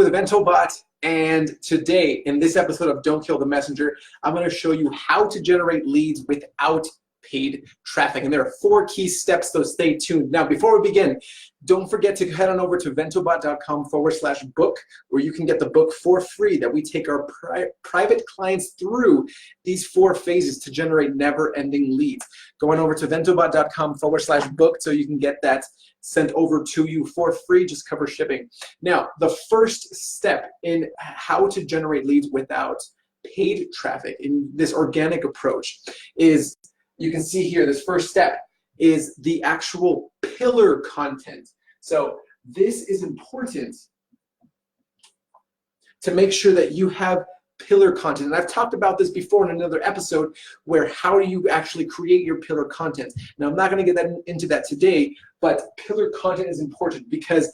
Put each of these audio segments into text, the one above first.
with VentoBot, and today in this episode of Don't Kill the Messenger, I'm going to show you how to generate leads without paid traffic. And there are 4 key steps, so stay tuned. Now, before we begin, don't forget to head on over to ventobot.com/book, where you can get the book for free that we take our private clients through these 4 phases to generate never-ending leads. Go on over to ventobot.com/book so you can get that sent over to you for free, just cover shipping. Now, the first step in how to generate leads without paid traffic in this organic approach is, you can see here, this first step is the actual pillar content. So this is important to make sure that you have pillar content. And I've talked about this before in another episode, where how do you actually create your pillar content. Now, I'm not going to get into that today, but pillar content is important because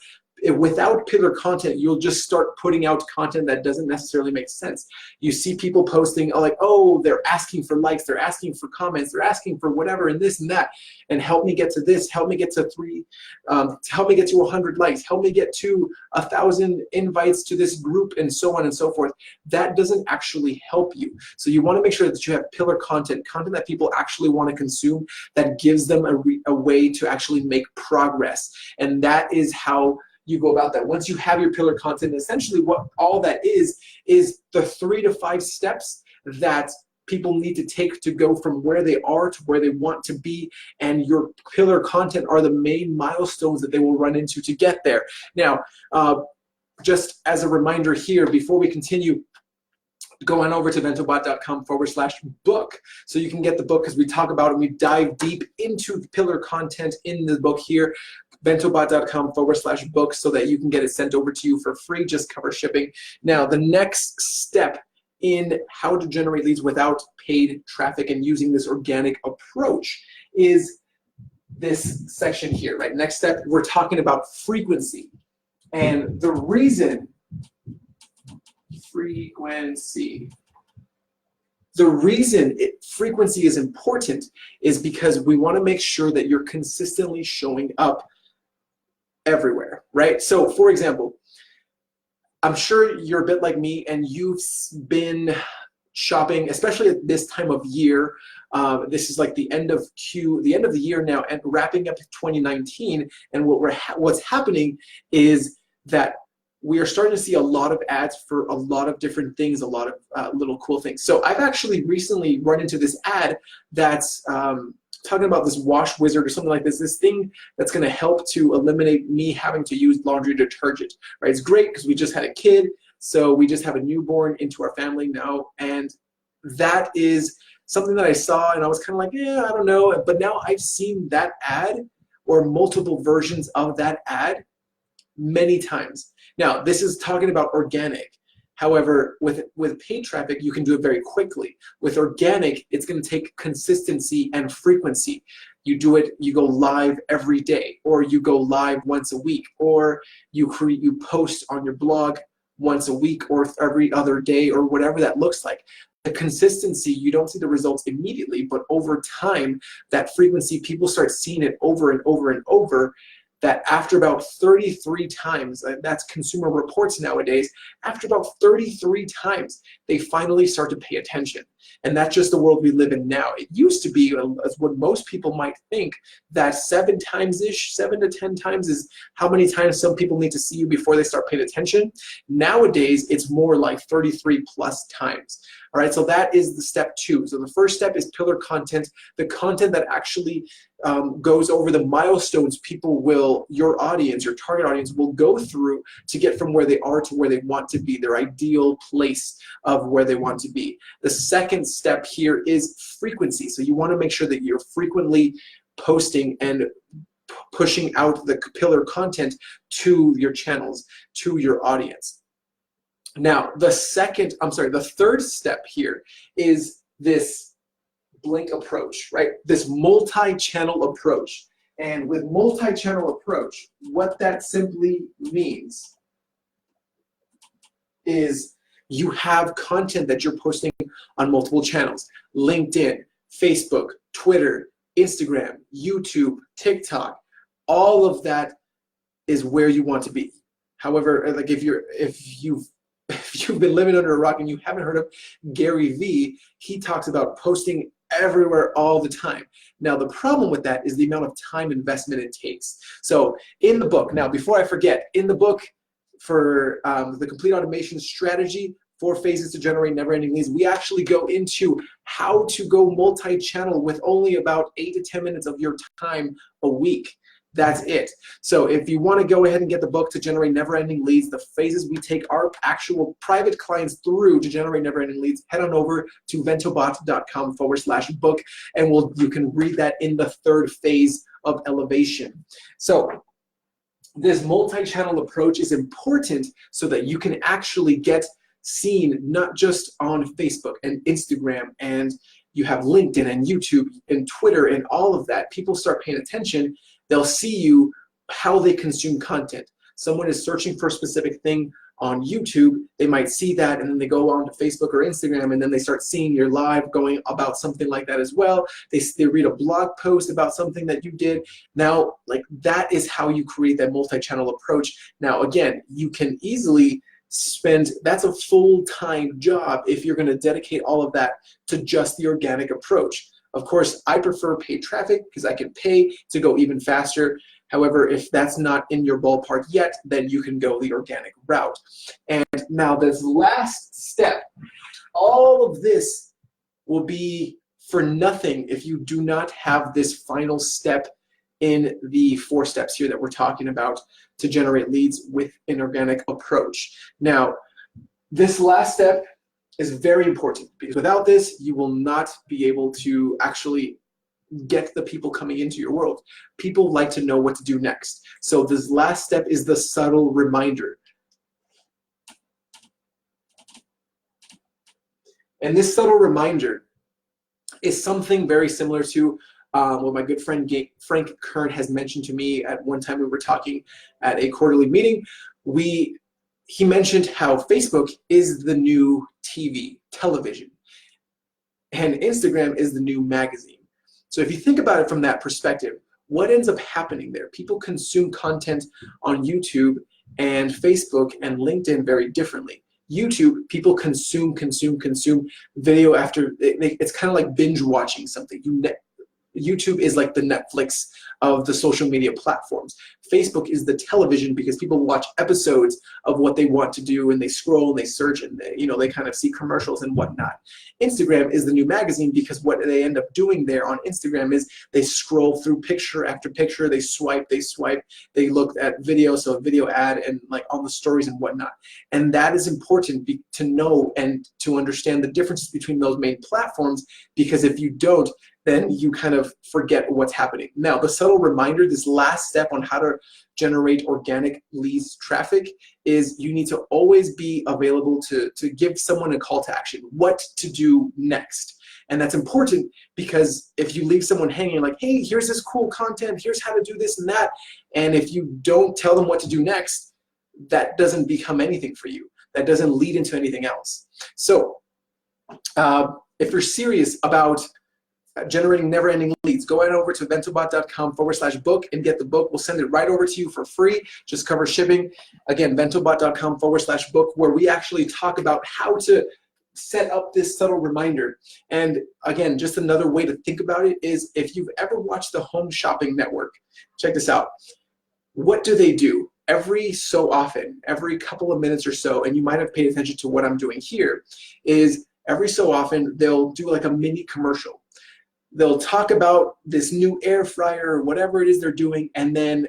without pillar content, you'll just start putting out content that doesn't necessarily make sense. You see people posting like, oh, they're asking for likes, they're asking for comments, they're asking for whatever and this and that, and help me get to this, help me get to help me get to 100 likes, help me get to 1,000 invites to this group, and so on and so forth. That doesn't actually help you. So you want to make sure that you have pillar content, content that people actually want to consume, that gives them a way to actually make progress. And that is how you go about that. Once you have your pillar content, essentially what all that is the 3 to 5 steps that people need to take to go from where they are to where they want to be, and your pillar content are the main milestones that they will run into to get there. Now, just as a reminder here, before we continue, go on over to ventobot.com/book so you can get the book, because we talk about it, we dive deep into the pillar content in the book here. ventobot.com/book so that you can get it sent over to you for free, just cover shipping. Now, the next step in how to generate leads without paid traffic and using this organic approach is this section here, right? Next step, we're talking about frequency. And the reason frequency is important is because we want to make sure that you're consistently showing up everywhere, right? So for example, I'm sure you're a bit like me and you've been shopping, especially at this time of year. This is like the end of the year now, and wrapping up 2019. And what's happening is that we are starting to see a lot of ads for a lot of different things, a lot of little cool things. So I've actually recently run into this ad that's talking about this wash wizard or something like this thing that's going to help to eliminate me having to use laundry detergent, right? It's great because we just had a kid, so we just have a newborn into our family now, and that is something that I saw and I was kind of like, yeah, I don't know. But now I've seen that ad or multiple versions of that ad many times. Now, this is talking about organic. However, with paid traffic, you can do it very quickly. With organic, it's going to take consistency and frequency. You do it, you go live every day, or you go live once a week, or you post on your blog once a week or every other day, or whatever that looks like. The consistency, you don't see the results immediately, but over time, that frequency, people start seeing it over and over and over, that after about 33 times, that's Consumer Reports nowadays, after about 33 times, they finally start to pay attention. And that's just the world we live in now. It used to be, as what most people might think, that 7 times-ish, 7 to 10 times is how many times some people need to see you before they start paying attention. Nowadays, it's more like 33 plus times. All right, so that is the step 2. So the first step is pillar content, the content that actually goes over the milestones people will, your audience, your target audience will go through to get from where they are to where they want to be, their ideal place of where they want to be. The second step here is frequency. So you want to make sure that you're frequently posting and pushing out the pillar content to your channels, to your audience. Now, the third step here is this blink approach, right? This multi-channel approach. And with multi-channel approach, what that simply means is you have content that you're posting on multiple channels: LinkedIn, Facebook, Twitter, Instagram, YouTube, TikTok. All of that is where you want to be. However, like if you've if you've been living under a rock and you haven't heard of Gary Vee, he talks about posting everywhere all the time. Now, the problem with that is the amount of time investment it takes. So in the book, now before I forget, in the book for the Complete Automation Strategy, 4 phases to generate never-ending leads, we actually go into how to go multi-channel with only about 8 to 10 minutes of your time a week. That's it. So if you want to go ahead and get the book to generate never-ending leads, the phases we take our actual private clients through to generate never-ending leads, head on over to ventobot.com/book, and you can read that in the 3rd phase of elevation. So this multi-channel approach is important so that you can actually get seen not just on Facebook and Instagram, and you have LinkedIn and YouTube and Twitter and all of that. People start paying attention. They'll see you, how they consume content. Someone is searching for a specific thing on YouTube, they might see that, and then they go on to Facebook or Instagram, and then they start seeing your live going about something like that as well. They read a blog post about something that you did. Now, like, that is how you create that multi-channel approach. Now, again, you can easily that's a full-time job if you're going to dedicate all of that to just the organic approach. Of course, I prefer paid traffic because I can pay to go even faster. However, if that's not in your ballpark yet, then you can go the organic route. And now this last step, all of this will be for nothing if you do not have this final step in the 4 steps here that we're talking about to generate leads with an organic approach. Now, this last step is very important, because without this, you will not be able to actually get the people coming into your world. People like to know what to do next. So this last step is the subtle reminder. And this subtle reminder is something very similar to what my good friend Frank Kern has mentioned to me at one time. We were talking at a quarterly meeting. He mentioned how Facebook is the new television, and Instagram is the new magazine. So if you think about it from that perspective, what ends up happening there? People consume content on YouTube and Facebook and LinkedIn very differently. YouTube, people consume video after, it's kind of like binge watching something. YouTube is like the Netflix of the social media platforms. Facebook is the television because people watch episodes of what they want to do, and they scroll and they search, and they kind of see commercials and whatnot. Instagram is the new magazine because what they end up doing there on Instagram is they scroll through picture after picture, they swipe, they look at video, so a video ad, and like all the stories and whatnot. And that is important to know and to understand the differences between those main platforms, because if you don't, then you kind of forget what's happening. Now, the subtle reminder, this last step on how to generate organic leads traffic, is you need to always be available to give someone a call to action, what to do next. And that's important because if you leave someone hanging like, hey, here's this cool content, here's how to do this and that, and if you don't tell them what to do next, that doesn't become anything for you. That doesn't lead into anything else. So if you're serious about generating never-ending leads, go on over to ventobot.com/book and get the book. We'll send it right over to you for free. Just cover shipping. Again, ventobot.com/book, where we actually talk about how to set up this subtle reminder. And again, just another way to think about it is, if you've ever watched the Home Shopping Network, check this out. What do they do? Every so often, every couple of minutes or so, and you might have paid attention to what I'm doing here, is every so often they'll do like a mini commercial. They'll talk about this new air fryer or whatever it is they're doing, and then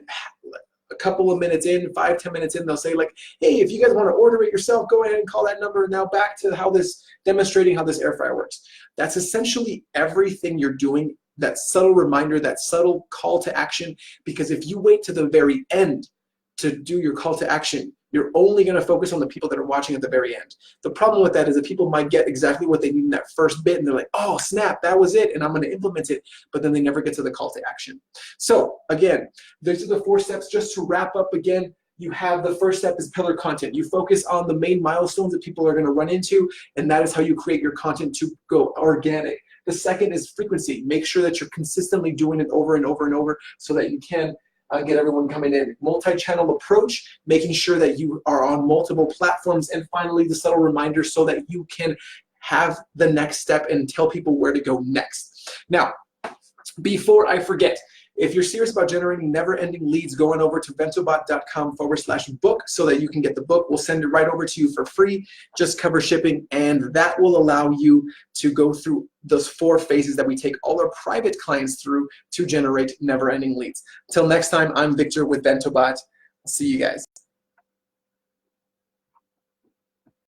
a couple of minutes in, 5-10 minutes in, they'll say like, hey, if you guys want to order it yourself, go ahead and call that number. Now back to demonstrating how this air fryer works. That's essentially everything you're doing, that subtle reminder, that subtle call to action, because if you wait to the very end to do your call to action, you're only going to focus on the people that are watching at the very end. The problem with that is that people might get exactly what they need in that first bit, and they're like, oh, snap, that was it, and I'm going to implement it, but then they never get to the call to action. So again, these are the 4 steps. Just to wrap up again, you have the first step is pillar content. You focus on the main milestones that people are going to run into, and that is how you create your content to go organic. The second is frequency. Make sure that you're consistently doing it over and over and over so that you can get everyone coming in. Multi-channel approach, making sure that you are on multiple platforms. And finally, the subtle reminder so that you can have the next step and tell people where to go next. Now, before I forget, if you're serious about generating never-ending leads, go on over to bentobot.com/book so that you can get the book. We'll send it right over to you for free. Just cover shipping, and that will allow you to go through those 4 phases that we take all our private clients through to generate never-ending leads. Till next time, I'm Victor with BentoBot. I'll see you guys.